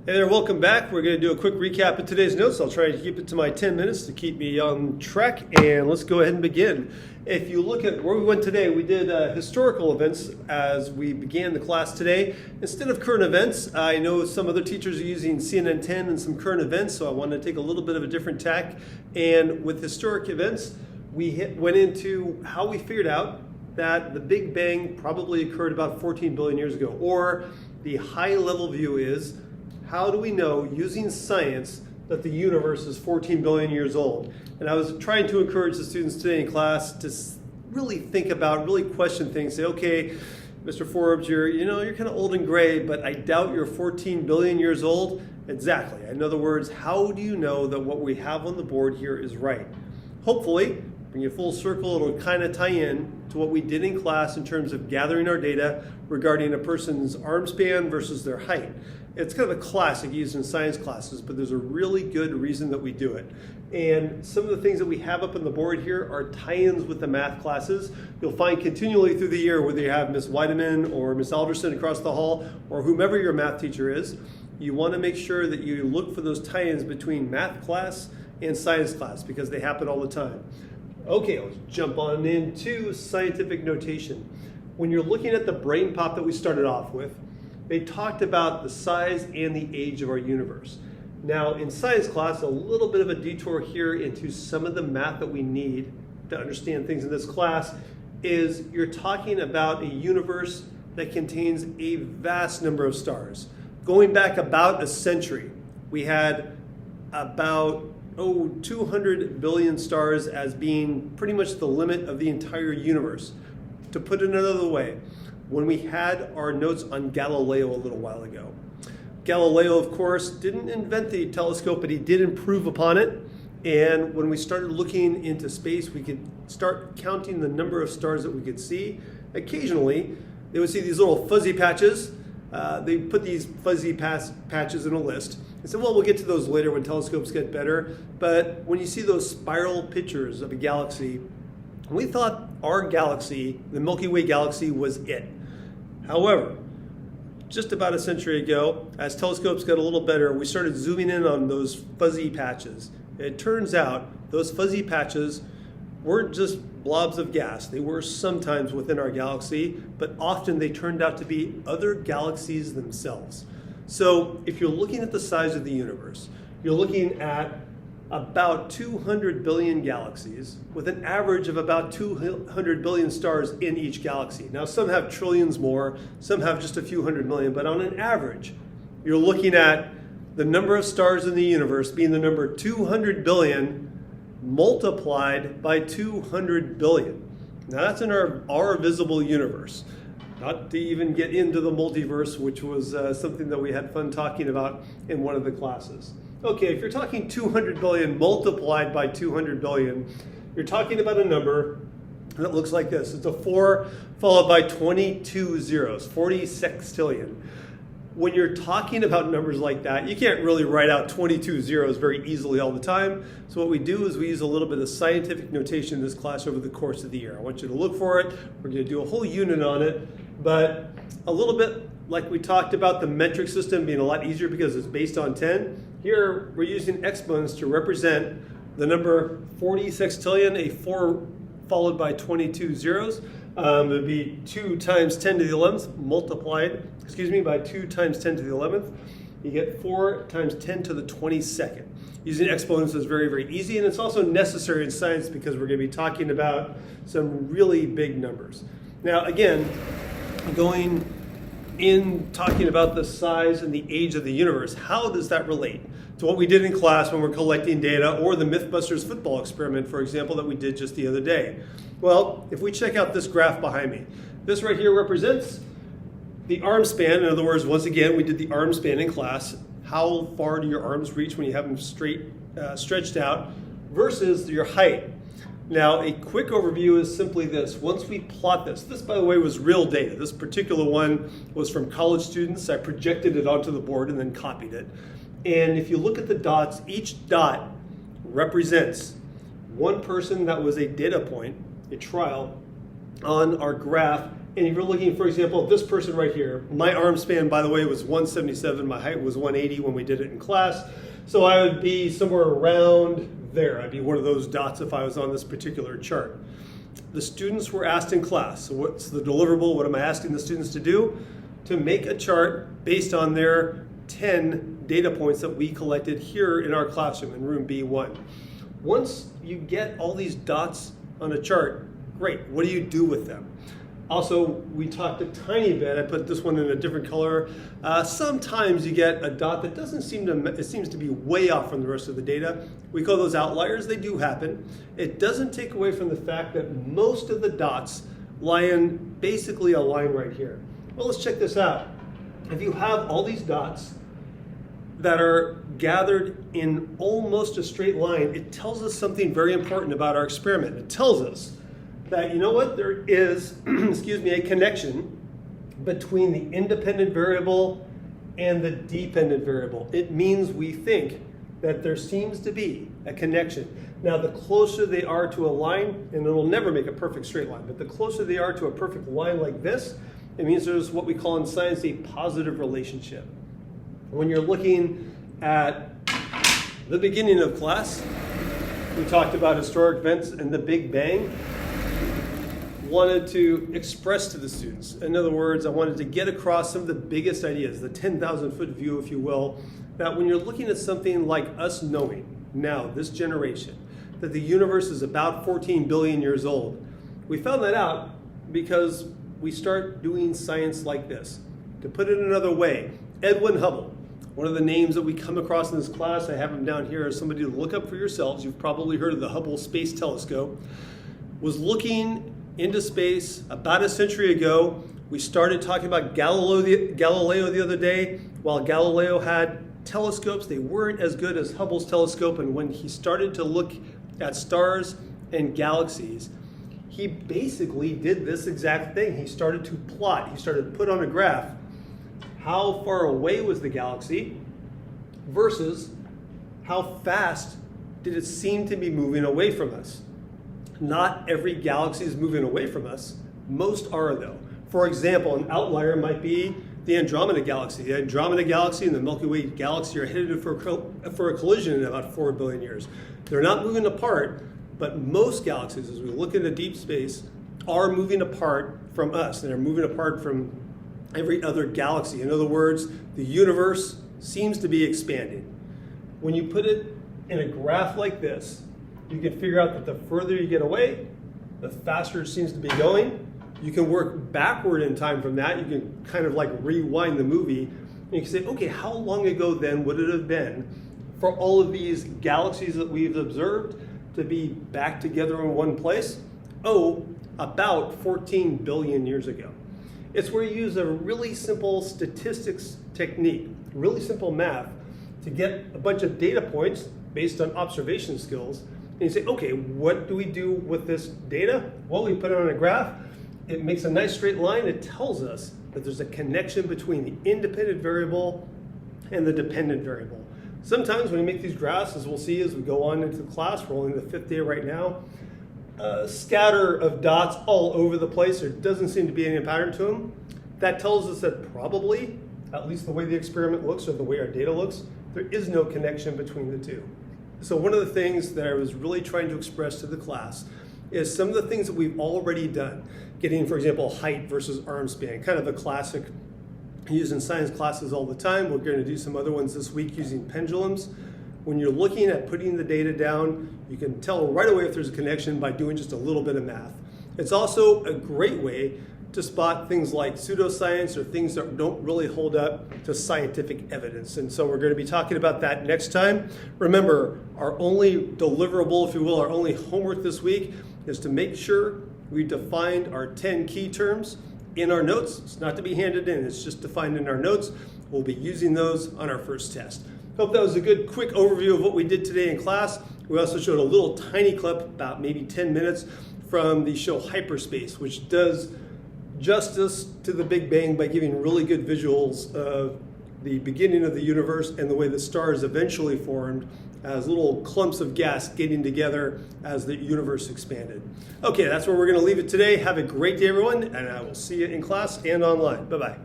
Hey there, welcome back. We're going to do a quick recap of today's notes. I'll try to keep it to my 10 minutes to keep me on track, and let's go ahead and begin. If you look at where we went today, we did historical events as we began the class today. Instead of current events, I know some other teachers are using CNN 10 and some current events, so I wanted to take a little bit of a different tack. And with historic events, we went into how we figured out that the Big Bang probably occurred about 14 billion years ago, or the high-level view is, how do we know, using science, that the universe is 14 billion years old? And I was trying to encourage the students today in class to really think about, really question things, say, okay, Mr. Forbes, you're kind of old and gray, but I doubt you're 14 billion years old. Exactly. In other words, how do you know that what we have on the board here is right? Hopefully, bring you full circle, it'll kind of tie in to what we did in class in terms of gathering our data regarding a person's arm span versus their height. It's kind of a classic used in science classes, but there's a really good reason that we do it. And some of the things that we have up on the board here are tie-ins with the math classes. You'll find continually through the year, whether you have Miss Weideman or Miss Alderson across the hall, or whomever your math teacher is, you want to make sure that you look for those tie-ins between math class and science class, because they happen all the time. Okay, let's jump on into scientific notation. When you're looking at the brain pop that we started off with, they talked about the size and the age of our universe. Now, in science class, a little bit of a detour here into some of the math that we need to understand things in this class is you're talking about a universe that contains a vast number of stars. Going back about a century, we had about 200 billion stars as being pretty much the limit of the entire universe. To put it another way, when we had our notes on Galileo a little while ago, Galileo, of course, didn't invent the telescope, but he did improve upon it. And when we started looking into space, we could start counting the number of stars that we could see. Occasionally, they would see these little fuzzy patches. They put these fuzzy patches in a list and said, well, we'll get to those later when telescopes get better. But when you see those spiral pictures of a galaxy, we thought our galaxy, the Milky Way galaxy, was it. However, just about a century ago, as telescopes got a little better, we started zooming in on those fuzzy patches. It turns out those fuzzy patches weren't just blobs of gas. They were sometimes within our galaxy, but often they turned out to be other galaxies themselves. So if you're looking at the size of the universe, you're looking at about 200 billion galaxies with an average of about 200 billion stars in each galaxy. Now, some have trillions more, some have just a few hundred million, but on an average, you're looking at the number of stars in the universe being the number 200 billion multiplied by 200 billion. Now, that's in our visible universe. Not to even get into the multiverse, which was something that we had fun talking about in one of the classes. Okay, if you're talking 200 billion multiplied by 200 billion, you're talking about a number that looks like this. It's a 4 followed by 22 zeros, 40 sextillion. When you're talking about numbers like that, you can't really write out 22 zeros very easily all the time. So what we do is we use a little bit of scientific notation in this class over the course of the year. I want you to look for it. We're going to do a whole unit on it, but a little bit like we talked about the metric system being a lot easier because it's based on 10. Here, we're using exponents to represent the number 40 sextillion, a 4 followed by 22 zeros. It would be 2 times 10 to the 11th multiplied, by 2 times 10 to the 11th. You get 4 times 10 to the 22nd. Using exponents is very, very easy, and it's also necessary in science because we're going to be talking about some really big numbers. Now, again, going in talking about the size and the age of the universe, how does that relate to what we did in class when we're collecting data, or the Mythbusters football experiment, for example, that we did just the other day? Well, if we check out this graph behind me, this right here represents the arm span. In other words, once again, we did the arm span in class. How far do your arms reach when you have them stretched out versus your height? Now, a quick overview is simply this. Once we plot this, by the way, was real data. This particular one was from college students. I projected it onto the board and then copied it. And if you look at the dots, each dot represents one person that was a data point, a trial, on our graph And if you're looking, for example, this person right here, my arm span, by the way, was 177. My height was 180 when we did it in class. So I would be somewhere around there. I'd be one of those dots if I was on this particular chart. The students were asked in class, so what's the deliverable? What am I asking the students to do? To make a chart based on their 10 data points that we collected here in our classroom in room B1. Once you get all these dots on a chart, great. What do you do with them? Also, we talked a tiny bit. I put this one in a different color. Sometimes you get a dot that doesn't seem to, it seems to be way off from the rest of the data. We call those outliers. They do happen. It doesn't take away from the fact that most of the dots lie in basically a line right here. Well, let's check this out. If you have all these dots that are gathered in almost a straight line, it tells us something very important about our experiment. It tells us that, you know what, there is, a connection between the independent variable and the dependent variable. It means we think that there seems to be a connection. Now, the closer they are to a line, and it'll never make a perfect straight line, but the closer they are to a perfect line like this, it means there's what we call in science a positive relationship. When you're looking at the beginning of class, we talked about historic events and the Big Bang. Wanted to express to the students. In other words, I wanted to get across some of the biggest ideas, the 10,000-foot view, if you will, that when you're looking at something like us knowing now, this generation, that the universe is about 14 billion years old. We found that out because we start doing science like this. To put it another way, Edwin Hubble, one of the names that we come across in this class, I have him down here as somebody to look up for yourselves. You've probably heard of the Hubble Space Telescope, was looking into space about a century ago. We started talking about Galileo the other day. While Galileo had telescopes, they weren't as good as Hubble's telescope, and when he started to look at stars and galaxies, he basically did this exact thing. He started to plot, he started to put on a graph how far away was the galaxy versus how fast did it seem to be moving away from us. Not every galaxy is moving away from us. Most are, though. For example, an outlier might be the Andromeda Galaxy. The Andromeda Galaxy and the Milky Way Galaxy are headed for a collision in about 4 billion years. They're not moving apart, but most galaxies, as we look into deep space, are moving apart from us. They're moving apart from every other galaxy. In other words, the universe seems to be expanding. When you put it in a graph like this, you can figure out that the further you get away, the faster it seems to be going. You can work backward in time from that. You can kind of like rewind the movie. And you can say, okay, how long ago then would it have been for all of these galaxies that we've observed to be back together in one place? Oh, about 14 billion years ago. It's where you use a really simple statistics technique, really simple math, to get a bunch of data points based on observation skills. And you say, okay, what do we do with this data? Well, we put it on a graph. It makes a nice straight line. It tells us that there's a connection between the independent variable and the dependent variable. Sometimes when we make these graphs, as we'll see as we go on into the class, we're only in the 5th day right now, a scatter of dots all over the place. There doesn't seem to be any pattern to them. That tells us that probably, at least the way the experiment looks or the way our data looks, there is no connection between the two. So one of the things that I was really trying to express to the class is some of the things that we've already done. Getting, for example, height versus arm span, kind of a classic used in science classes all the time. We're going to do some other ones this week using pendulums. When you're looking at putting the data down, you can tell right away if there's a connection by doing just a little bit of math. It's also a great way to spot things like pseudoscience or things that don't really hold up to scientific evidence. And so we're going to be talking about that next time. Remember, our only deliverable, if you will, our only homework this week is to make sure we defined our 10 key terms in our notes. It's not to be handed in, it's just defined in our notes. We'll be using those on our first test. Hope that was a good quick overview of what we did today in class. We also showed a little tiny clip, about maybe 10 minutes, from the show Hyperspace, which does justice to the Big Bang by giving really good visuals of the beginning of the universe and the way the stars eventually formed as little clumps of gas getting together as the universe expanded. Okay, that's where we're going to leave it today. Have a great day, everyone, and I will see you in class and online. Bye-bye.